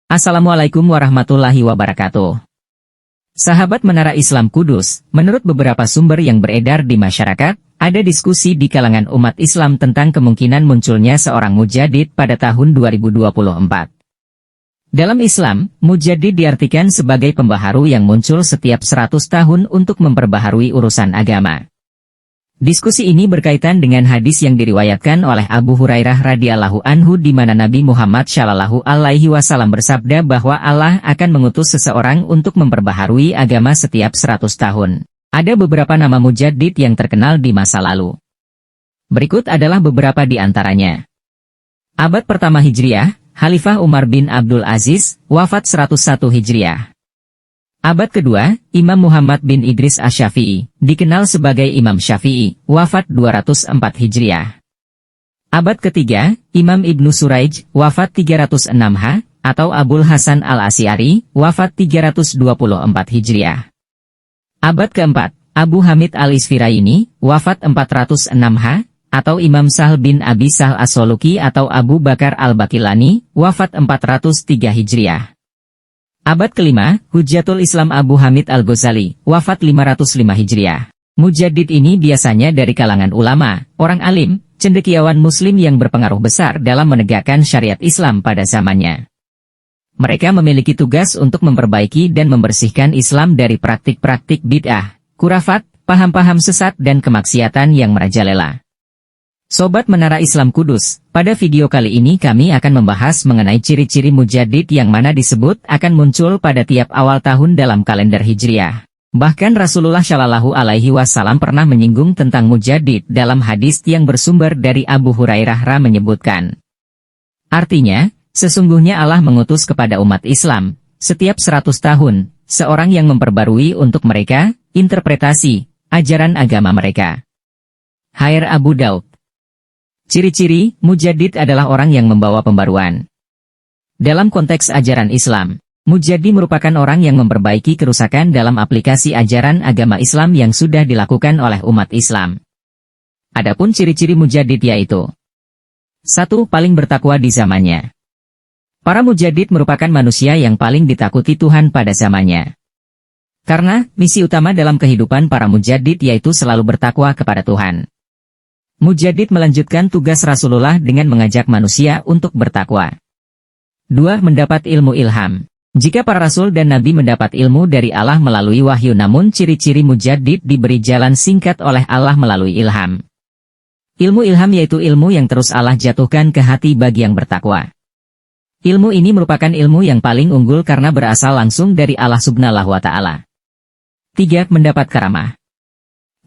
Assalamualaikum warahmatullahi wabarakatuh. Sahabat Menara Islam Kudus, menurut beberapa sumber yang beredar di masyarakat, ada diskusi di kalangan umat Islam tentang kemungkinan munculnya seorang mujadid pada tahun 2024. Dalam Islam, mujadid diartikan sebagai pembaharu yang muncul setiap 100 tahun untuk memperbaharui urusan agama. Diskusi ini berkaitan dengan hadis yang diriwayatkan oleh Abu Hurairah radhiyallahu anhu di mana Nabi Muhammad shallallahu alaihi wasallam bersabda bahwa Allah akan mengutus seseorang untuk memperbaharui agama setiap 100 tahun. Ada beberapa nama mujadid yang terkenal di masa lalu. Berikut adalah beberapa di antaranya. Abad pertama Hijriah, Khalifah Umar bin Abdul Aziz, wafat 101 Hijriah. Abad kedua, Imam Muhammad bin Idris Asy-Syafi'i, dikenal sebagai Imam Syafi'i, wafat 204 Hijriah. Abad ketiga, Imam Ibnu Suraij, wafat 306 H, atau Abul Hasan Al-Asy'ari, wafat 324 Hijriah. Abad keempat, Abu Hamid Al-Isfiraini, wafat 406 H, atau Imam Sahl bin Abi Sahl As-Suluki atau Abu Bakar Al-Bakilani, wafat 403 Hijriah. Abad kelima, Hujjatul Islam Abu Hamid Al-Ghazali, wafat 505 Hijriah. Mujadid ini biasanya dari kalangan ulama, orang alim, cendekiawan muslim yang berpengaruh besar dalam menegakkan syariat Islam pada zamannya. Mereka memiliki tugas untuk memperbaiki dan membersihkan Islam dari praktik-praktik bid'ah, khurafat, paham-paham sesat dan kemaksiatan yang merajalela. Sobat Menara Islam Kudus, pada video kali ini kami akan membahas mengenai ciri-ciri mujadid yang mana disebut akan muncul pada tiap awal tahun dalam kalender Hijriah. Bahkan Rasulullah Shallallahu Alaihi Wasallam pernah menyinggung tentang mujadid dalam hadis yang bersumber dari Abu Hurairah menyebutkan. Artinya, sesungguhnya Allah mengutus kepada umat Islam, setiap 100 tahun, seorang yang memperbarui untuk mereka, interpretasi, ajaran agama mereka. Hair Abu Daud. Ciri-ciri, mujadid adalah orang yang membawa pembaruan. Dalam konteks ajaran Islam, mujadid merupakan orang yang memperbaiki kerusakan dalam aplikasi ajaran agama Islam yang sudah dilakukan oleh umat Islam. Adapun ciri-ciri mujadid yaitu 1. Paling bertakwa di zamannya. Para mujadid merupakan manusia yang paling ditakuti Tuhan pada zamannya. Karena, misi utama dalam kehidupan para mujadid yaitu selalu bertakwa kepada Tuhan. Mujadid melanjutkan tugas Rasulullah dengan mengajak manusia untuk bertakwa. 2. Mendapat ilmu ilham. Jika para rasul dan nabi mendapat ilmu dari Allah melalui wahyu, namun ciri-ciri mujadid diberi jalan singkat oleh Allah melalui ilham. Ilmu ilham yaitu ilmu yang terus Allah jatuhkan ke hati bagi yang bertakwa. Ilmu ini merupakan ilmu yang paling unggul karena berasal langsung dari Allah Subhanahu wa Ta'ala. 3. Mendapat karamah.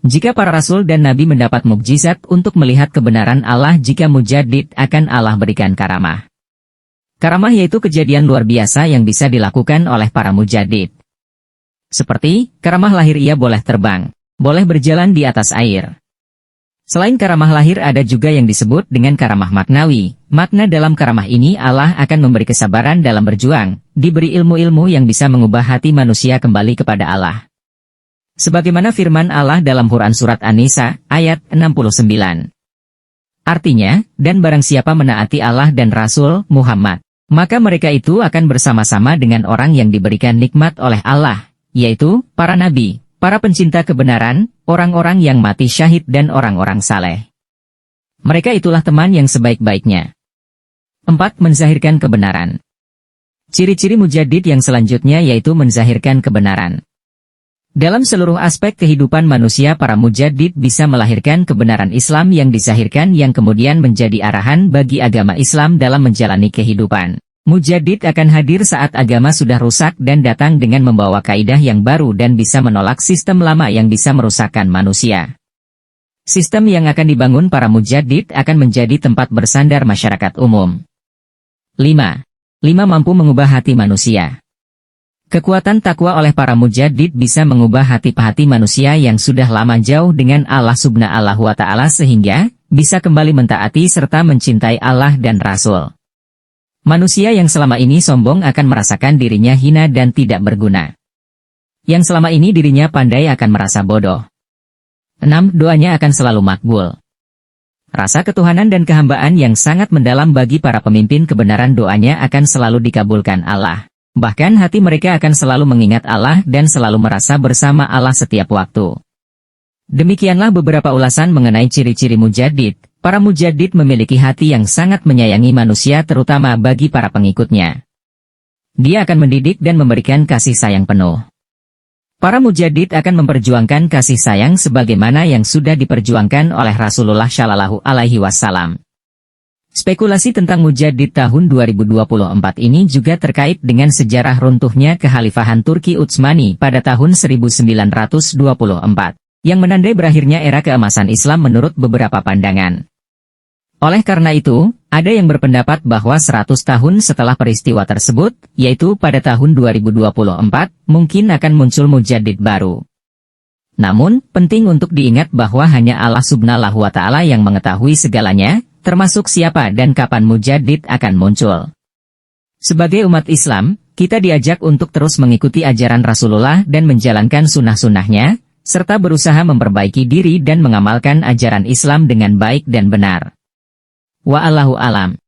Jika para rasul dan nabi mendapat mukjizat untuk melihat kebenaran Allah, jika mujadid akan Allah berikan karamah. Karamah yaitu kejadian luar biasa yang bisa dilakukan oleh para mujadid. Seperti, karamah lahir ia boleh terbang, boleh berjalan di atas air. Selain karamah lahir ada juga yang disebut dengan karamah maknawi. Makna dalam karamah ini Allah akan memberi kesabaran dalam berjuang, diberi ilmu-ilmu yang bisa mengubah hati manusia kembali kepada Allah. Sebagaimana firman Allah dalam Quran Surat An-Nisa, ayat 69. Artinya, dan barang siapa menaati Allah dan Rasul Muhammad, maka mereka itu akan bersama-sama dengan orang yang diberikan nikmat oleh Allah, yaitu, para nabi, para pencinta kebenaran, orang-orang yang mati syahid dan orang-orang saleh. Mereka itulah teman yang sebaik-baiknya. 4. Menzahirkan kebenaran. Ciri-ciri mujadid yang selanjutnya yaitu menzahirkan kebenaran. Dalam seluruh aspek kehidupan manusia, para mujadid bisa melahirkan kebenaran Islam yang dizahirkan yang kemudian menjadi arahan bagi agama Islam dalam menjalani kehidupan. Mujadid akan hadir saat agama sudah rusak dan datang dengan membawa kaidah yang baru dan bisa menolak sistem lama yang bisa merusakkan manusia. Sistem yang akan dibangun para mujadid akan menjadi tempat bersandar masyarakat umum. 5. Mampu mengubah hati manusia. Kekuatan takwa oleh para mujadid bisa mengubah hati manusia yang sudah lama jauh dengan Allah Subhanahu wa Ta'ala sehingga bisa kembali mentaati serta mencintai Allah dan Rasul. Manusia yang selama ini sombong akan merasakan dirinya hina dan tidak berguna. Yang selama ini dirinya pandai akan merasa bodoh. 6. Doanya akan selalu makbul. Rasa ketuhanan dan kehambaan yang sangat mendalam bagi para pemimpin kebenaran doanya akan selalu dikabulkan Allah. Bahkan hati mereka akan selalu mengingat Allah dan selalu merasa bersama Allah setiap waktu. Demikianlah beberapa ulasan mengenai ciri-ciri mujadid. Para mujadid memiliki hati yang sangat menyayangi manusia terutama bagi para pengikutnya. Dia akan mendidik dan memberikan kasih sayang penuh. Para mujadid akan memperjuangkan kasih sayang sebagaimana yang sudah diperjuangkan oleh Rasulullah Shallallahu Alaihi Wasallam. Spekulasi tentang mujadid tahun 2024 ini juga terkait dengan sejarah runtuhnya kekhalifahan Turki Utsmani pada tahun 1924, yang menandai berakhirnya era keemasan Islam menurut beberapa pandangan. Oleh karena itu, ada yang berpendapat bahwa 100 tahun setelah peristiwa tersebut, yaitu pada tahun 2024, mungkin akan muncul mujadid baru. Namun, penting untuk diingat bahwa hanya Allah Subhanahu wa Ta'ala yang mengetahui segalanya, termasuk siapa dan kapan mujadid akan muncul. Sebagai umat Islam, kita diajak untuk terus mengikuti ajaran Rasulullah dan menjalankan sunnah-sunnahnya, serta berusaha memperbaiki diri dan mengamalkan ajaran Islam dengan baik dan benar. Wa'allahu alam.